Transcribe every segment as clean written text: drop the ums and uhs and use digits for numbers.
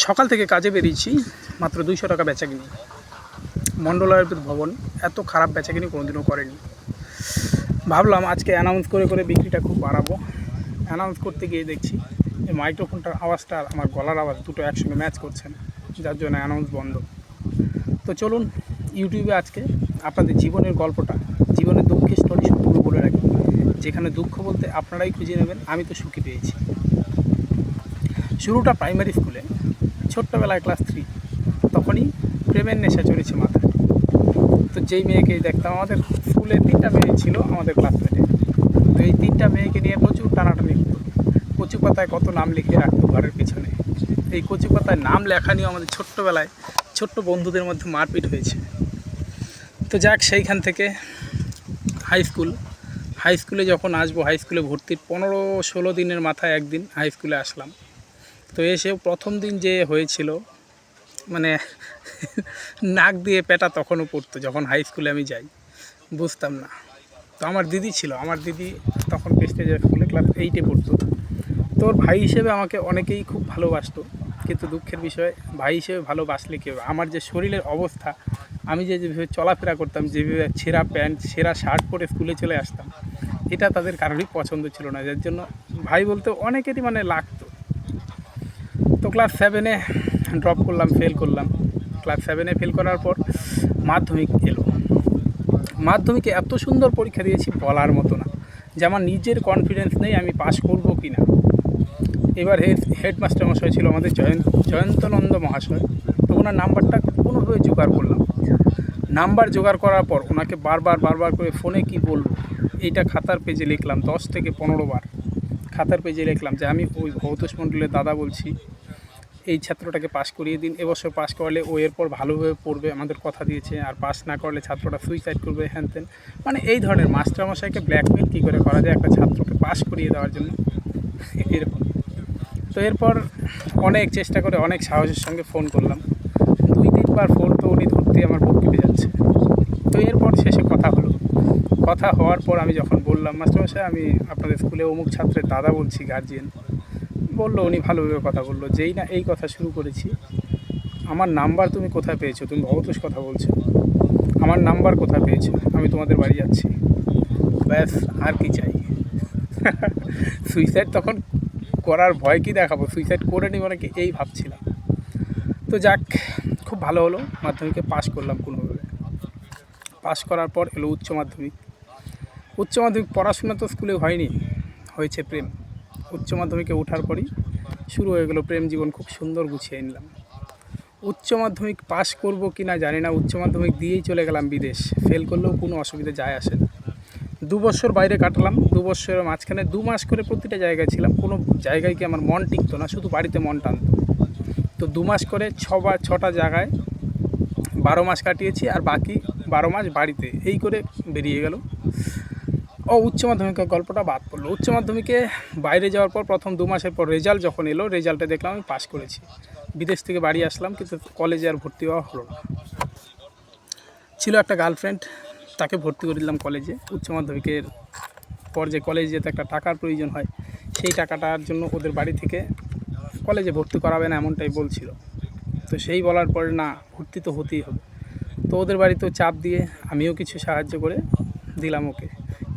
সকাল থেকে কাজে বেরিয়েছি, মাত্র 200 টাকা বেচাকিনি। মণ্ডলায়ন ভবন এত খারাপ বেচাকিনি কোনোদিনও করেনি। ভাবলাম আজকে অ্যানাউন্স করে করে বিক্রিটা খুব বাড়াবো। অ্যানাউন্স করতে গিয়ে দেখছি এই মাইক্রোফোনটার আওয়াজটা আর আমার গলার আওয়াজ দুটো একসঙ্গে ম্যাচ করছে না, যার জন্য অ্যানাউন্স বন্ধ। তো চলুন ইউটিউবে আজকে আপনাদের জীবনের গল্পটা, জীবনের দুঃখের স্টোরি সবগুলো বলে রাখি, যেখানে দুঃখ বলতে আপনারাই খুঁজে নেবেন, আমি তো সুখী পেয়েছি। শুরুটা প্রাইমারি স্কুলে, ছোট্টবেলায় ক্লাস 3, তখনই প্রেমের নেশা চড়েছে মাথায়। তো যেই মেয়েকেই দেখতাম, আমাদের স্কুলে 3টা মেয়ে ছিল আমাদের ক্লাসমেটে। তো এই 3টা মেয়েকে নিয়ে প্রচুর টানাটানি হতো। কচু পাতায় কত নাম লিখে রাখতো ঘরের পিছনে। এই কচু পাতায় নাম লেখা নিয়েও আমাদের ছোট্টবেলায় ছোট্ট বন্ধুদের মধ্যে মারপিট হয়েছে। তো যাক, সেইখান থেকে হাই স্কুলে যখন আসবো, হাই স্কুলে ভর্তির 15-16 দিনের মাথায় একদিন হাই স্কুলে আসলাম। তো এসেও প্রথম দিন যে হয়েছিল, মানে নাক দিয়ে পেটা তখনও পড়তো। যখন হাই স্কুলে আমি যাই বুঝতাম না। তো আমার দিদি ছিল, আমার দিদি তখন প্রেস্টিজ স্কুলে ক্লাস 8-এ পড়তো। তোর ভাই হিসেবে আমাকে অনেকেই খুব ভালোবাসতো, কিন্তু দুঃখের বিষয় ভাই হিসেবে ভালোবাসলে কেউ, আমার যে শরীরের অবস্থা, আমি যেভাবে চলাফেরা করতাম, যেভাবে ছেঁড়া প্যান্ট ছেঁড়া শার্ট পরে স্কুলে চলে আসতাম, এটা তাদের কারোরই পছন্দ ছিল না, যার জন্য ভাই বলতে অনেকেরই লাগতো। তো ক্লাস 7-এ ড্রপ করলাম, ফেল করলাম। ক্লাস 7-এ ফেল করার পর মাধ্যমিক এলো। মাধ্যমিকে এত সুন্দর পরীক্ষা দিয়েছি বলার মতো না, যে আমার নিজের কনফিডেন্স নেই আমি পাস করব কি না। এবার হেডমাস্টার মশাই ছিল আমাদের জয়ন্তনন্দ মহাশয়। তো ওনার নাম্বারটা কোনোভাবে জোগাড় করলাম। নাম্বার জোগাড় করার পর ওনাকে বারবার করে ফোনে কি বলবো, এইটা খাতার পেজে লিখলাম, 10 থেকে 15 বার খাতার পেজে লিখলাম যে আমি ওই ভৌতোষ মণ্ডলের দাদা বলছি, এই ছাত্রটাকে পাস করিয়ে দিন। এবছর পাস করালে ও এরপর ভালোভাবে পড়বে, আমাদের কথা দিয়েছে, আর পাস না করলে ছাত্রটা সুইসাইড করবে, হ্যান তেন। এই ধরনের মাস্টারমশাইকে ব্ল্যাকমেল কী করে করা যায় একটা ছাত্রকে পাস করিয়ে দেওয়ার জন্য, এরকম। তো এরপর অনেক চেষ্টা করে অনেক সাহসের সঙ্গে ফোন করলাম, 2-3 বার ফোন, তো উনি ধরতে আমার বুক কেঁপে যাচ্ছে। তো এরপর শেষে কথা হলো। কথা হওয়ার পর আমি যখন বললাম, মাস্টারমশাই আমি আপনাদের স্কুলে অমুক ছাত্রের দাদা বলছি, গার্জিয়ান, বললো, উনি ভালোভাবে কথা বললো, যেই না এই কথা শুরু করেছি, আমার নাম্বার তুমি কোথায় পেয়েছো, তুমি ভবতোষ কথা বলছো, আমার নাম্বার কোথায় পেয়েছো, আমি তোমাদের বাড়ি যাচ্ছি, ব্যাস আর কি চাই। সুইসাইড তখন করার ভয় কি দেখাবো, সুইসাইড করে নিব নাকি এই ভাবছিলাম। তো যাক, খুব ভালো হলো, মাধ্যমিকে পাস করলাম কোনোভাবে। পাস করার পর এলো উচ্চ মাধ্যমিক। পড়াশোনা তো স্কুলে হয়নি, হয়েছে প্রেম। উচ্চ মাধ্যমিকে ওঠার পরই শুরু হয়ে গেল প্রেম জীবন, খুব সুন্দর গুছিয়ে নিলাম। উচ্চ মাধ্যমিক পাস করবো কি না জানি না, উচ্চ মাধ্যমিক দিয়েই চলে গেলাম বিদেশ। ফেল করলেও কোনো অসুবিধা যায় আসে না। 2 বছর বাইরে কাটালাম। 2 বছরের মাঝখানে 2 মাস করে প্রতিটা জায়গায় ছিলাম। কোনো জায়গায় কি আমার মন টিকতো না, শুধু বাড়িতে মন টানত। তো 2 মাস করে 6টা জায়গায় 12 মাস কাটিয়েছি, আর বাকি 12 মাস বাড়িতে। এই করে বেরিয়ে গেল। উচ্চ মাধ্যমিকের গল্পটা বাদ পড়লো। উচ্চ মাধ্যমিকে বাইরে যাওয়ার পর প্রথম 2 মাসের পর রেজাল্ট যখন এলো, রেজাল্টে দেখলাম আমি পাস করেছি। বিদেশ থেকে বাড়ি আসলাম, কিন্তু কলেজে আর ভর্তি হওয়া হলো না। ছিল একটা গার্লফ্রেন্ড, তাকে ভর্তি করে দিলাম কলেজে। উচ্চ মাধ্যমিকের পর যে কলেজে যেতে একটা টাকার প্রয়োজন হয়, সেই টাকাটার জন্য ওদের বাড়ি থেকে কলেজে ভর্তি করাবে না এমনটাই বলছিল। তো সেই বলার পরে না, ভর্তি তো হতেই হবে। তো ওদের বাড়িতেও চাপ দিয়ে আমিও কিছু সাহায্য করে দিলাম ওকে।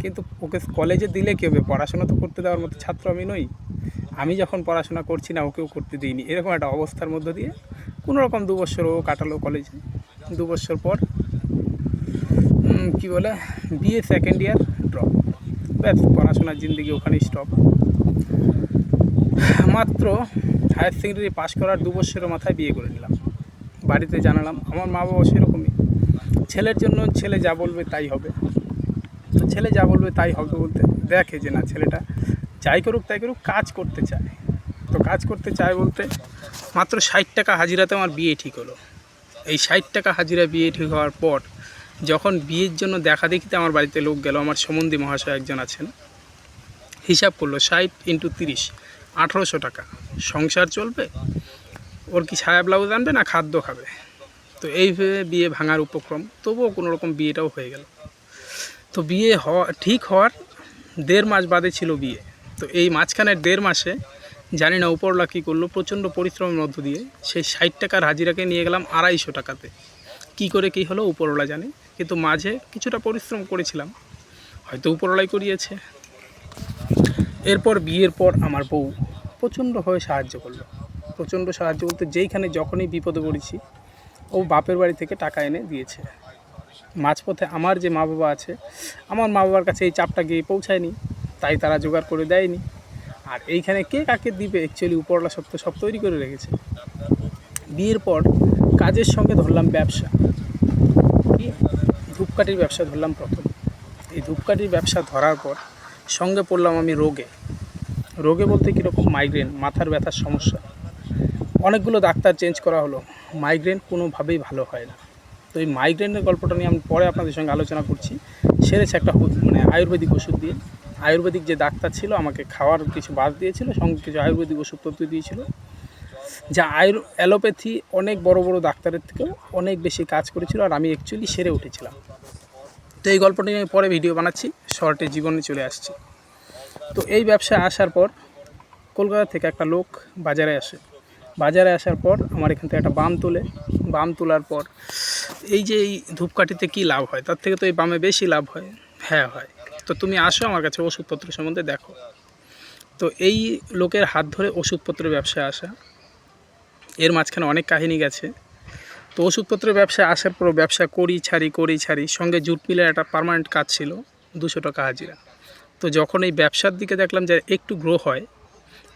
কিন্তু ওকে কলেজে দিলে কী হবে, পড়াশোনা তো করতে দেওয়ার মতো ছাত্র আমি নই। আমি যখন পড়াশোনা করছি না, ওকেও করতে দিইনি। এরকম একটা অবস্থার মধ্য দিয়ে কোনোরকম 2 বছর ও কাটালো কলেজে। 2 বছর পর কি বলে, বিএ সেকেন্ড ইয়ার ড্রপ, ব্যাস পড়াশোনার জিন্দিগি ওখানেই স্টপ। মাত্র হায়ার সেকেন্ডারি পাস করার 2 বছরের মাথায় বিয়ে করে নিলাম। বাড়িতে জানালাম, আমার মা বাবা সেরকমই, ছেলের জন্য ছেলে যা বলবে তাই হবে। তো ছেলে যা বলবে তাই হবে বলতে দেখে যে না, ছেলেটা যাই করুক তাই করুক, কাজ করতে চায়। তো কাজ করতে চায় বলতে মাত্র 60 টাকা হাজিরাতে আমার বিয়ে ঠিক হলো। এই 60 টাকা হাজিরা বিয়ে ঠিক হওয়ার পর যখন বিয়ের জন্য দেখা দেখিতে আমার বাড়িতে লোক গেল, আমার সম্বন্ধী মহাশয় একজন আছেন, হিসাব করলো 60 × 30, 1800 টাকা, সংসার চলবে, ওর কি ছায়া ব্লাউজ আনবে না খাদ্য খাবে। তো এইভাবে বিয়ে ভাঙার উপক্রম, তবুও কোনোরকম বিয়েটাও হয়ে গেল। তো বিয়ে ঠিক হওয়ার 1.5 মাস বাদে ছিল বিয়ে। তো এই মাঝখানের 1.5 মাসে জানি না উপরওয়ালা কী করলো, প্রচণ্ড পরিশ্রমের মধ্য দিয়ে সেই 60 টাকার হাজিরাকে নিয়ে গেলাম 250 টাকাতে। কী করে কী হলো উপরওয়ালা জানে, কিন্তু মাঝে কিছুটা পরিশ্রম করেছিলাম, হয়তো উপরওয়ালাই করিয়েছে। এরপর বিয়ের পর আমার বউ প্রচণ্ডভাবে সাহায্য করলো। প্রচণ্ড সাহায্য বলতে যেইখানে যখনই বিপদে পড়েছি ও বাপের বাড়ি থেকে টাকা এনে দিয়েছে। মাঝপথে আমার যে মা বাবা আছে, আমার মা বাবার কাছে এই চাপটা গিয়ে পৌঁছায়নি, তাই তারা জোগাড় করে দেয়নি। আর এইখানে কে কাকে দিবে, অ্যাকচুয়ালি উপরওয়ালা সব তৈরি করে রেখেছে। বিয়ের পর কাজের সঙ্গে ধরলাম ব্যবসা, কি ধূপকাঠির ব্যবসা ধরলাম প্রথম। এই ধূপকাঠির ব্যবসা ধরার পর সঙ্গে পড়লাম আমি রোগে বলতে কীরকম, মাইগ্রেন, মাথার ব্যথার সমস্যা। অনেকগুলো ডাক্তার চেঞ্জ করা হলো, মাইগ্রেন কোনোভাবেই ভালো হয় না। তো এই মাইগ্রেনের গল্পটা নিয়ে আমি পরে আপনাদের সঙ্গে আলোচনা করছি। সেরেছে একটা আয়ুর্বেদিক ওষুধ দিয়ে। আয়ুর্বেদিক যে ডাক্তার ছিল আমাকে খাওয়ার কিছু বাদ দিয়েছিল, সঙ্গে কিছু আয়ুর্বেদিক ওষুধপত্র দিয়েছিল, যা অ্যালোপ্যাথি অনেক বড় বড় ডাক্তারের থেকেও অনেক বেশি কাজ করেছিল, আর আমি অ্যাকচুয়ালি সেরে উঠেছিলাম। তো এই গল্পটা নিয়ে আমি পরে ভিডিও বানাচ্ছি, শর্টে জীবনে চলে আসছি। তো এই ব্যবসায় আসার পর কলকাতা থেকে একটা লোক বাজারে আসার পর আমার এখান থেকে একটা বাম তোলার পর এই যে এই ধূপকাঠিতে কী লাভ হয়, তার থেকে তো এই বামে বেশি লাভ হয়। হ্যাঁ হয়। তো তুমি আসো আমার কাছে ওষুধপত্র সম্বন্ধে দেখো। তো এই লোকের হাত ধরে ওষুধপত্রের ব্যবসায় আসা, এর মাঝখানে অনেক কাহিনী গেছে। তো ওষুধপত্রের ব্যবসায় আসার পর ব্যবসা করি ছাড়ি, সঙ্গে জুট মিলের একটা পার্মানেন্ট কাজ ছিল, 200 টাকা হাজিরা। তো যখন এই ব্যবসার দিকে দেখলাম যে একটু গ্রো হয়,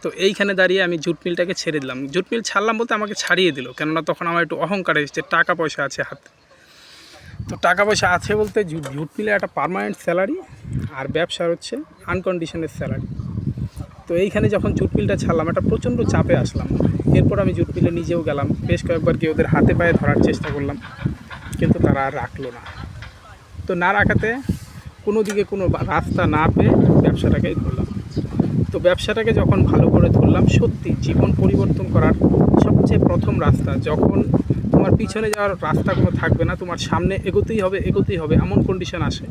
তো এইখানে দাঁড়িয়ে আমি জুট মিলটাকে ছেড়ে দিলাম। জুট মিল ছাড়লাম বলতে আমাকে ছাড়িয়ে দিল, কেননা তখন আমার একটু অহংকার এসেছে, টাকা পয়সা আছে হাতে। তো টাকা পয়সা আছে বলতে জুট মিলে একটা পার্মানেন্ট স্যালারি, আর ব্যবসার হচ্ছে আনকন্ডিশনের স্যালারি। তো এইখানে যখন জুট মিলটা ছাড়লাম, একটা প্রচণ্ড চাপে আসলাম। এরপর আমি জুট মিলে নিজেও গেলাম, বেশ কয়েকবার গিয়ে ওদের হাতে পায়ে ধরার চেষ্টা করলাম, কিন্তু তারা আর রাখলো না। তো না রাখাতে কোনো দিকে কোনো রাস্তা না পেয়ে ব্যবসাটাকেই ধরলাম। তো ব্যবসাটাকে যখন ভালো করে ধরলাম, সত্যি জীবন পরিবর্তন করার সবচেয়ে প্রথম রাস্তা, যখন তোমার পিছনে যাওয়ার রাস্তা কোনো থাকবে না, তোমার সামনে এগোতেই হবে এমন কন্ডিশন আসে,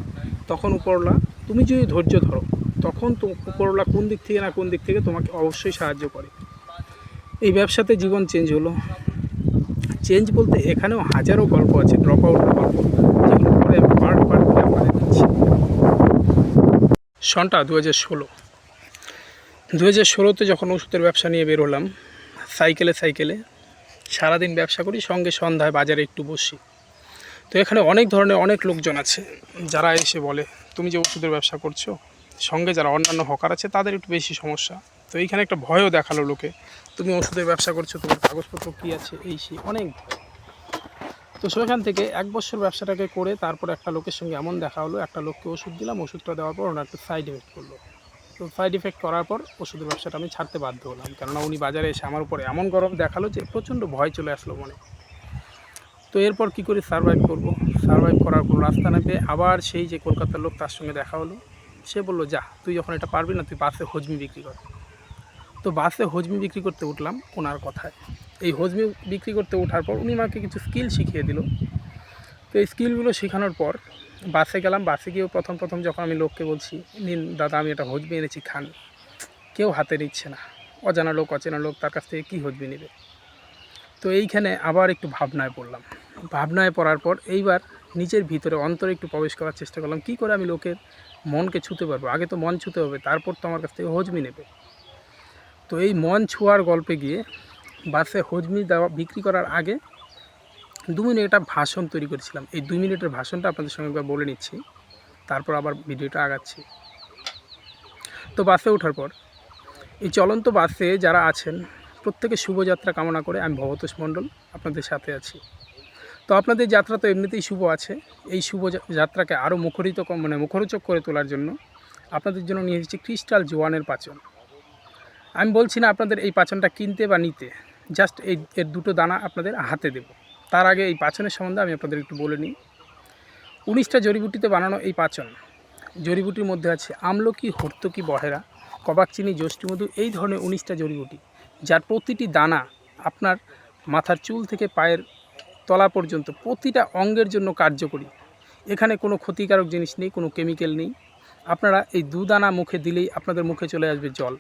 তখন উপরওয়ালা, তুমি যদি ধৈর্য ধরো, তখন তো উপরওয়ালা কোন দিক থেকে তোমাকে অবশ্যই সাহায্য করে। এই ব্যবসাতে জীবন চেঞ্জ হলো। চেঞ্জ বলতে এখানেও হাজারো গল্প আছে, ড্রপ আউটের গল্প, যেগুলো পরে পার্ট করে আপনাদের দিচ্ছি। সনটা 2016 যখন ওষুধের ব্যবসা নিয়ে বের হলাম, সাইকেলে সারাদিন ব্যবসা করি, সঙ্গে সন্ধ্যায় বাজারে একটু বসি। তো এখানে অনেক ধরনের অনেক লোকজন আছে, যারা এসে বলে তুমি যে ওষুধের ব্যবসা করছো, সঙ্গে যারা অন্যান্য হকার আছে তাদের একটু বেশি সমস্যা। তো এইখানে একটা ভয়ও দেখালো লোকে, তুমি ওষুধের ব্যবসা করছো, তোমার কাগজপত্র কী আছে, এই সেই অনেক ভয়। তো সেখান থেকে 1 বছর ব্যবসাটাকে করে তারপর একটা লোকের সঙ্গে এমন দেখা হলো, একটা লোককে ওষুধ দিলাম, ওষুধটা দেওয়ার পর ওনার একটু সাইড এফেক্ট করলো। তো সাইড এফেক্ট করার পর ওষুধের ব্যবসাটা আমি ছাড়তে বাধ্য হলাম, কেননা উনি বাজারে এসে আমার উপরে এমন গরম দেখালো যে প্রচণ্ড ভয় চলে আসলো মনে। তো এরপর কী করে সারভাইভ করার কোনো রাস্তা না পেয়ে আবার সেই যে কলকাতার লোক, তার সঙ্গে দেখা হলো। সে বললো, যা তুই যখন এটা পারবি না, তুই বাসে হজমি বিক্রি কর। তো বাসে হজমি বিক্রি করতে উঠলাম ওনার কথায়। এই হজমি বিক্রি করতে ওঠার পর উনি আমাকে কিছু স্কিল শিখিয়ে দিল। তো এই স্কিলগুলো শেখানোর পর বাসে গেলাম। বাসে গিয়েও প্রথম যখন আমি লোককে বলছি, নিন দাদা আমি এটা হজমি এনেছি, খান, কেউ হাতে নিচ্ছে না। অচেনা লোক, তার কাছ থেকে কী হজমি নেবে। তো এইখানে আবার একটু ভাবনায় পড়ার পর এইবার নিজের ভিতরে অন্তরে একটু প্রবেশ করার চেষ্টা করলাম, কী করে আমি লোকের মনকে ছুঁতে পারবো। আগে তো মন ছুঁতে হবে, তারপর তো আমার কাছ থেকে হজমি নেবে। তো এই মন ছোঁয়ার গল্পে গিয়ে বাসে হজমি বিক্রি করার আগে 2 মিনিট একটা ভাষণ তৈরি করেছিলাম। এই 2 মিনিটের ভাষণটা আপনাদের সঙ্গে একবার বলে নিচ্ছি, তারপর আবার ভিডিওটা আগাচ্ছি। তো বাসে ওঠার পর এই চলন্ত বাসে যারা আছেন প্রত্যেকে শুভযাত্রা কামনা করে আমি ভবতোষ মণ্ডল আপনাদের সাথে আছি। তো আপনাদের যাত্রা তো এমনিতেই শুভ আছে, এই শুভ যাত্রাকে আরও মুখরোচক করে তোলার জন্য আপনাদের জন্য নিয়ে এসেছি ক্রিস্টাল জোয়ানের পাচন। আমি বলছি না আপনাদের এই পাচনটা কিনতে বা নিতে, জাস্ট এর 2টো দানা আপনাদের হাতে দেব। তার আগে এই পাচনের সম্বন্ধে আমি আপনাদের একটু বলে নিই। 19টা জড়িবুটিতে বানানো এই পাচন। জড়িবুটির মধ্যে আছে আমলকি, হর্তকি, বহেরা, কবাকচিনি, যষ্টিমধু, এই ধরনের 19টা জড়িবুটি, যার প্রতিটি দানা আপনার মাথার চুল থেকে পায়ের তলা পর্যন্ত প্রতিটা অঙ্গের জন্য কার্যকরী। এখানে কোনো ক্ষতিকারক জিনিস নেই, কোনো কেমিক্যাল নেই। আপনারা এই 2 দানা মুখে দিলেই আপনাদের মুখে চলে আসবে জল।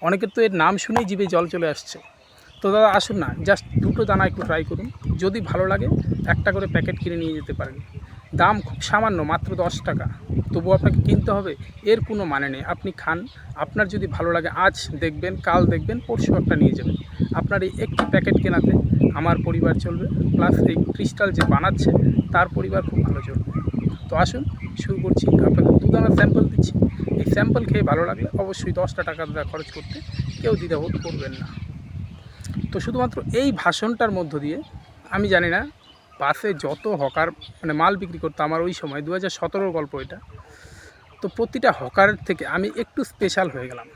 অনেকের তো এর নাম শুনেই জিভে জল চলে আসছে। তো দাদা আসুন না, জাস্ট দুটো দানা একটু ট্রাই করুন, যদি ভালো লাগে একটা করে প্যাকেট কিনে নিয়ে যেতে পারেন। দাম খুব সামান্য, মাত্র 10 টাকা, তবুও আপনাকে কিনতে হবে এর কোনো মানে নেই। আপনি খান, আপনার যদি ভালো লাগে আজ দেখবেন, কাল দেখবেন, পরশু একটা নিয়ে যাবেন। আপনার এই একটি প্যাকেট কেনাতে আমার পরিবার চলবে, প্লাস এই ক্রিস্টাল যে বানাচ্ছে তার পরিবার খুব ভালো চলবে। তো আসুন শুরু করছি, আপনাদের দুদানা স্যাম্পল দিচ্ছি। এই স্যাম্পল খেয়ে ভালো লাগলে অবশ্যই 10টা টাকা খরচ করতে কেউ দ্বিধাবোধ করবেন না। তো শুধুমাত্র এই ভাষণটার মধ্য দিয়ে আমি জানি না বাসে যত হকার মানে মাল বিক্রি করতো আমার ওই সময় 2017 গল্প এটা। তো প্রতিটা হকারের থেকে আমি একটু স্পেশাল হয়ে গেলাম।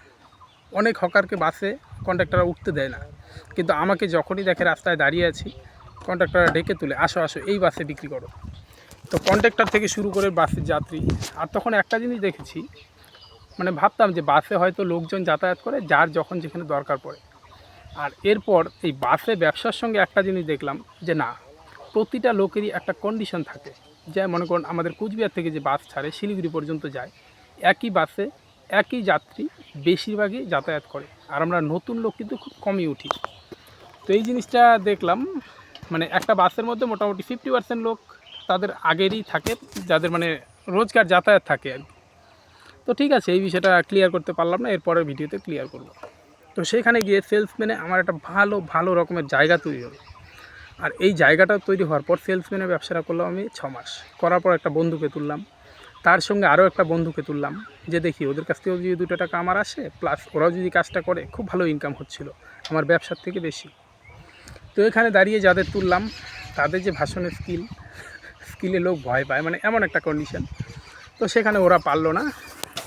অনেক হকারকে বাসে কন্ডাক্টররা উঠতে দেয় না, কিন্তু আমাকে যখনই দেখে রাস্তায় দাঁড়িয়ে আছি কন্ডাক্টররা ডেকে তুলে, আসো আসো এই বাসে বিক্রি করো। তো কন্ডাক্টর থেকে শুরু করে বাসের যাত্রী। আর তখন একটা জিনিস দেখেছি, মানে ভাবতাম যে বাসে হয়তো লোকজন যাতায়াত করে যার যখন যেখানে দরকার পড়ে। আর এরপর এই বাসে ব্যবসার সঙ্গে একটা জিনিস দেখলাম যে না, প্রতিটা লোকেরই একটা কন্ডিশন থাকে। যে মনে করুন আমাদের কুচবিহার থেকে যে বাস ছাড়ে শিলিগুড়ি পর্যন্ত যায়, একই বাসে একই যাত্রী বেশিরভাগই যাতায়াত করে, আর আমরা নতুন লোক কিন্তু খুব কমই উঠি। তো এই জিনিসটা দেখলাম, মানে একটা বাসের মধ্যে মোটামুটি 50% লোক তাদের আগেরই থাকে, যাদের মানে রোজগার যাতায়াত থাকে আর কি। তো ঠিক আছে, এই বিষয়টা ক্লিয়ার করতে পারলাম না, এরপরের ভিডিওতে ক্লিয়ার করব। তো সেখানে গিয়ে সেলসম্যানে আমার একটা ভালো ভালো রকমের জায়গা তৈরি হলো। আর এই জায়গাটা তৈরি হওয়ার পর সেলসম্যানের ব্যবসাটা করলাম আমি 6 মাস। করার পর একটা বন্ধুকে তুললাম, তার সঙ্গে আরও একটা বন্ধুকে তুললাম, যে দেখি ওদের কাছ থেকেও যদি 2 টাকা আমার আসে, প্লাস ওরাও যদি কাজটা করে, খুব ভালো ইনকাম হচ্ছিল আমার ব্যবসার থেকে বেশি। তো এখানে দাঁড়িয়ে যাদের তুললাম তাদের যে ভাষণের স্কিলে লোক ভয় পায়, মানে এমন একটা কন্ডিশন। তো সেখানে ওরা পারলো না,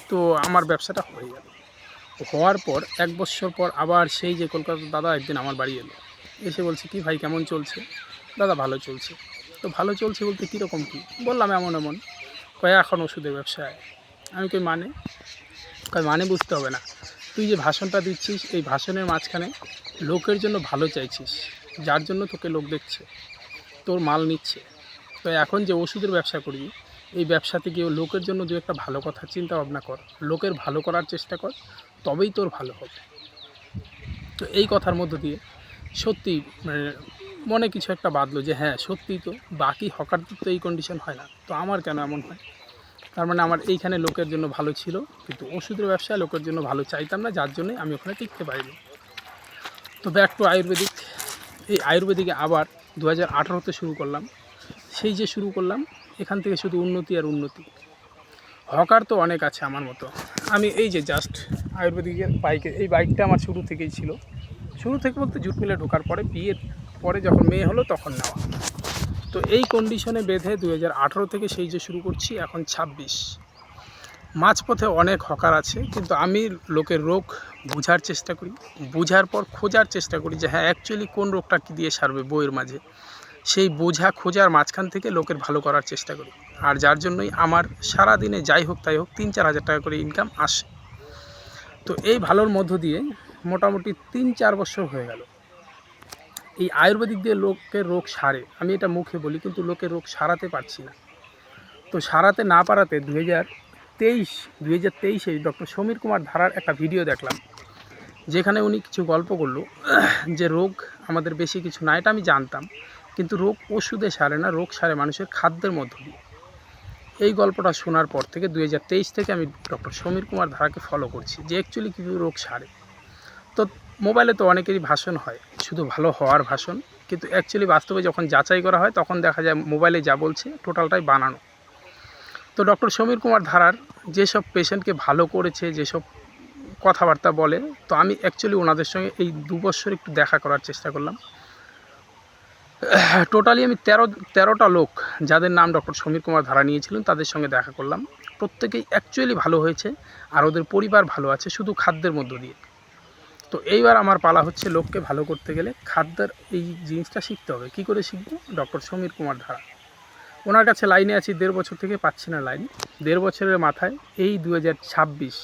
তো আমার ব্যবসাটা হয়ে গেল। হওয়ার পর 1 বছর পর আবার সেই যে কলকাতার দাদা একদিন আমার বাড়ি এলো, এসে বলছে কি ভাই কেমন চলছে? দাদা ভালো চলছে। তো ভালো চলছে বলতে কীরকম কী? বললাম এমন এমন। কয় এখন ওষুধের ব্যবসায়। আমি কই মানে? কয় মানে বুঝতে হবে না, তুই যে ভাষণটা দিচ্ছিস এই ভাষণের মাঝখানে লোকের জন্য ভালো চাইছিস, যার জন্য তোকে লোক দেখছে, তোর মাল নিচ্ছে। তো এখন যে ওষুধের ব্যবসা করবি, এই ব্যবসাতে গিয়ে লোকের জন্য দু একটা ভালো কথা চিন্তা ভাবনা কর, লোকের ভালো করার চেষ্টা কর, তবেই তোর ভালো হবে। তো এই কথার মধ্য দিয়ে সত্যি মানে মনে কিছু একটা বাঁধলো যে হ্যাঁ সত্যিই তো, বাকি হকারদের তো এই কন্ডিশন হয় না, তো আমার কেন এমন হয়? তার মানে আমার এইখানে লোকের জন্য ভালো ছিল, কিন্তু ওষুধের ব্যবসায় লোকের জন্য ভালো চাইতাম না, যার জন্যই আমি ওখানে টিকতে পারিনি। তো ব্যাক টু আয়ুর্বেদিক। এই আয়ুর্বেদিকে আবার 2018-তে শুরু করলাম। সেই যে শুরু করলাম, এখান থেকে শুধু উন্নতি আর উন্নতি। হকার তো অনেক আছে আমার মতো। আমি এই যে জাস্ট আয়ুর্বেদিকের এই বাইকটা আমার শুরু থেকেই ছিল। শুরু থেকে বলতে জুট মিলে ঢোকার পরে, বিয়ের পরে যখন মেয়ে হলো তখন নেওয়া। তো এই কন্ডিশনে বেঁধে 2018 থেকে সেই যে শুরু করছি, এখন 26। মাঝপথে অনেক হকার আছে, কিন্তু আমি লোকের রোগ বোঝার চেষ্টা করি, বোঝার পর খোঁজার চেষ্টা করি যে হ্যাঁ অ্যাকচুয়ালি কোন রোগটা কী দিয়ে সারবে বইয়ের মাঝে। সেই বোঝা খোঁজার মাঝখান থেকে লোকের ভালো করার চেষ্টা করি, আর যার জন্যই আমার সারা দিনে যাই হোক তাই হোক 3-4 হাজার টাকা করে ইনকাম আসে। তো এই ভালোর মধ্য দিয়ে মোটামুটি 3-4 বছর হয়ে গেল। এই আয়ুর্বেদিক দিয়ে লোকের রোগ সারে, আমি এটা মুখে বলি, কিন্তু লোকের রোগ সারাতে পারছি না। তো সারাতে না পারাতে 2023-এ ডক্টর সমীর কুমার ধারার একটা ভিডিও দেখলাম, যেখানে উনি কিছু গল্প করলো যে রোগ আমাদের বেশি কিছু না, এটা আমি জানতাম, কিন্তু রোগ ওষুধে সারে না, রোগ সারে মানুষের খাদ্যের মধ্য দিয়ে। এই গল্পটা শোনার পর থেকে 2023 থেকে আমি ডক্টর সমীর কুমার ধারাকে ফলো করছি, যে অ্যাকচুয়ালি কীভাবে রোগ সারে। তো মোবাইলে তো অনেকেরই ভাষণ হয়, শুধু ভালো হওয়ার ভাষণ, কিন্তু অ্যাকচুয়ালি বাস্তবে যখন যাচাই করা হয় তখন দেখা যায় মোবাইলে যা বলছে টোটালটাই বানানো। তো ডক্টর সমীর কুমার ধারার যেসব পেশেন্টকে ভালো করেছে, যেসব কথাবার্তা বলে, তো আমি অ্যাকচুয়ালি ওনাদের সঙ্গে এই 2 বছর একটু দেখা করার চেষ্টা করলাম। টোটালি আমি 13টা লোক যাদের নাম ডক্টর সমীর কুমার ধারা নিয়েছিলেন তাদের সঙ্গে দেখা করলাম। প্রত্যেকেই অ্যাকচুয়ালি ভালো হয়েছে, আর ওদের পরিবার ভালো আছে, শুধু খাদ্যের মধ্য দিয়ে। তো এইবার আমার পালা হচ্ছে লোককে ভালো করতে গেলে খাদ্যের এই জিনিসটা শিখতে হবে। কি করে শিখব? ডক্টর সমীর কুমার ধারা, ওনার কাছে লাইনে আছি 1.5 বছর থেকে, পাচ্ছি না লাইন। 1.5 বছরের মাথায় এই 2026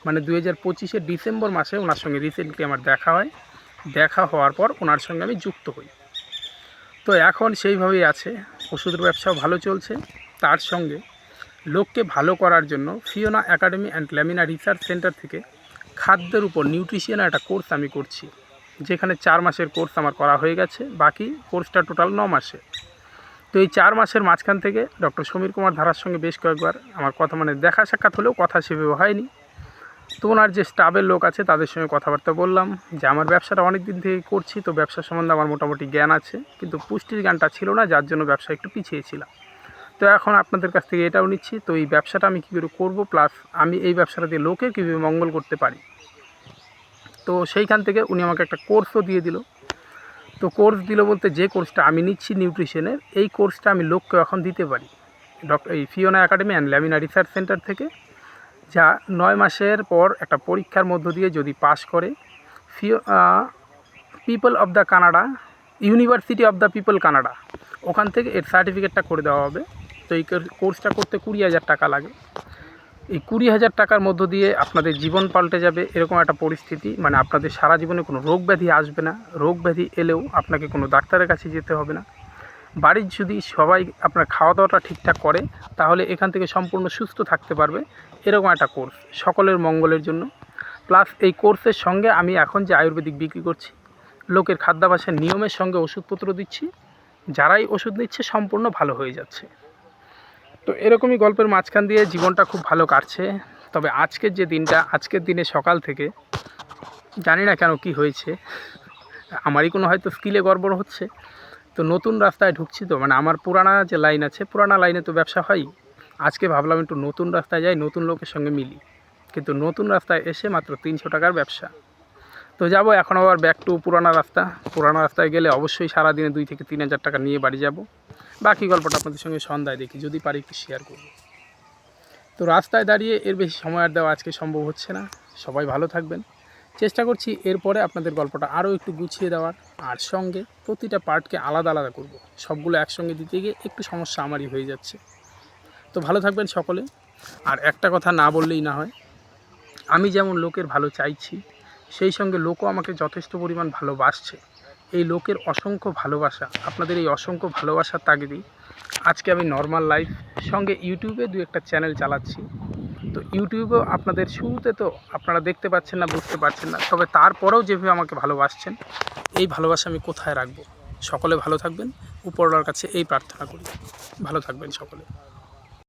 মানে 2025-এর ডিসেম্বর মাসে ওনার সঙ্গে রিসেন্টলি আমার দেখা হয়। দেখা হওয়ার পর ওনার সঙ্গে আমি যুক্ত হই। তো এখন সেইভাবেই আছে, ওষুধের ব্যবসাও ভালো চলছে, তার সঙ্গে লোককে ভালো করার জন্য Fiona academy and lamina research centre থেকে খাদ্যের উপর নিউট্রিশনের একটা কোর্স আমি করছি, যেখানে 4 মাসের কোর্স আমার করা হয়ে গেছে, বাকি কোর্সটা টোটাল 9 মাসে। তো এই 4 মাসের মাঝখান থেকে ডক্টর সমীর কুমার ধারার সঙ্গে বেশ কয়েকবার আমার কথা দেখা সাক্ষাৎ হলেও কথা সেভাবে হয়নি। তো ওনার যে স্টাফের লোক আছে তাদের সঙ্গে কথাবার্তা বললাম যে আমার ব্যবসাটা অনেক দিন থেকে করছি, তো ব্যবসা সম্বন্ধে আমার মোটামুটি জ্ঞান আছে, কিন্তু পুষ্টির জ্ঞানটা ছিল না, যার জন্য ব্যবসা একটু পিছিয়ে ছিলাম। তো এখন আপনাদের কাছ থেকে এটাও নিচ্ছি, তো এই ব্যবসাটা আমি কী করে করবো, প্লাস আমি এই ব্যবসাটা দিয়ে লোকের কীভাবে মঙ্গল করতে পারি। তো সেইখান থেকে উনি আমাকে একটা কোর্সও দিয়ে দিল। তো কোর্স দিল বলতে, যে কোর্সটা আমি নিচ্ছি নিউট্রিশনের, এই কোর্সটা আমি লোককে এখন দিতে পারি এই Fiona academy and lamina research centre থেকে, যা 9 মাসের পর একটা পরীক্ষার মধ্য দিয়ে যদি পাশ করে people of the Canada, university of the people Canada, ওখান থেকে এর সার্টিফিকেটটা করে দেওয়া হবে। তো এই কোর্সটা করতে 20,000 টাকা লাগে। এই 20,000 টাকার মধ্য দিয়ে আপনাদের জীবন পাল্টে যাবে, এরকম একটা পরিস্থিতি, মানে আপনাদের সারা জীবনে কোনো রোগ ব্যাধি আসবে না। রোগ ব্যাধি এলেও আপনাকে কোনো ডাক্তারের কাছে যেতে হবে না। বাড়ির যদি সবাই আপনার খাওয়া দাওয়াটা ঠিকঠাক করে, তাহলে এখান থেকে সম্পূর্ণ সুস্থ থাকতে পারবে, এরকম একটা কোর্স সকলের মঙ্গলের জন্য। প্লাস এই কোর্সের সঙ্গে আমি এখন যে আয়ুর্বেদিক বিক্রি করছি, লোকের খাদ্যাভ্যাসের নিয়মের সঙ্গে ওষুধপত্র দিচ্ছি, যারাই ওষুধ নিচ্ছে সম্পূর্ণ ভালো হয়ে যাচ্ছে। তো এরকমই গল্পের মাঝখান দিয়ে জীবনটা খুব ভালো কাটছে। তবে আজকের যে দিনটা, আজকের দিনে সকাল থেকে জানি না কেন কি হয়েছে, আমারই কোনো হয়তো স্কিলে গড়বড় হচ্ছে। তো নতুন রাস্তায় ঢুকছি, তো মানে আমার পুরানা যে লাইন আছে, পুরানা লাইনে তো ব্যবসা হয়। আজকে ভাবলাম একটু নতুন রাস্তায় যাই, নতুন লোকের সঙ্গে মিলি, কিন্তু নতুন রাস্তায় এসে মাত্র 300 টাকার ব্যবসা। তো যাব এখন আবার ব্যাক টু পুরানা রাস্তা। পুরানা রাস্তায় গেলে অবশ্যই সারাদিনে 2 থেকে 3,000 টাকা নিয়ে বাড়ি যাব। বাকি গল্পটা আপনাদের সঙ্গে সন্ধ্যায় দেখি, যদি পারি একটু শেয়ার করব। তো রাস্তায় দাঁড়িয়ে এর বেশি সময় আর দেওয়া আজকে সম্ভব হচ্ছে না। সবাই ভালো থাকবেন। চেষ্টা করছি এরপরে আপনাদের গল্পটা আরও একটু গুছিয়ে দেওয়ার, আর সঙ্গে প্রতিটা পার্টকে আলাদা আলাদা করব। সবগুলো একসঙ্গে দিতে গিয়ে একটু সমস্যা আমারই হয়ে যাচ্ছে। তো ভালো থাকবেন সকলে। আর একটা কথা না বললেই না হয়, আমি যেমন লোকের ভালো চাইছি, সেই সঙ্গে লোকও আমাকে যথেষ্ট পরিমাণ ভালোবাসছে। এই লোকের অসংখ্য ভালোবাসা, আপনাদের এই অসংখ্য ভালোবাসার তাগিদেই আজকে আমি নর্মাল লাইফ সঙ্গে ইউটিউবে 2-1টা চ্যানেল চালাচ্ছি। তো ইউটিউবেও আপনাদের শুরুতে তো আপনারা দেখতে পাচ্ছেন না, বুঝতে পারছেন না, তবে তারপরেও যেভাবে আমাকে ভালোবাসছেন, এই ভালোবাসা আমি কোথায় রাখবো। সকলে ভালো থাকবেন, উপরওয়ালার কাছে এই প্রার্থনা করি। ভালো থাকবেন সকলে।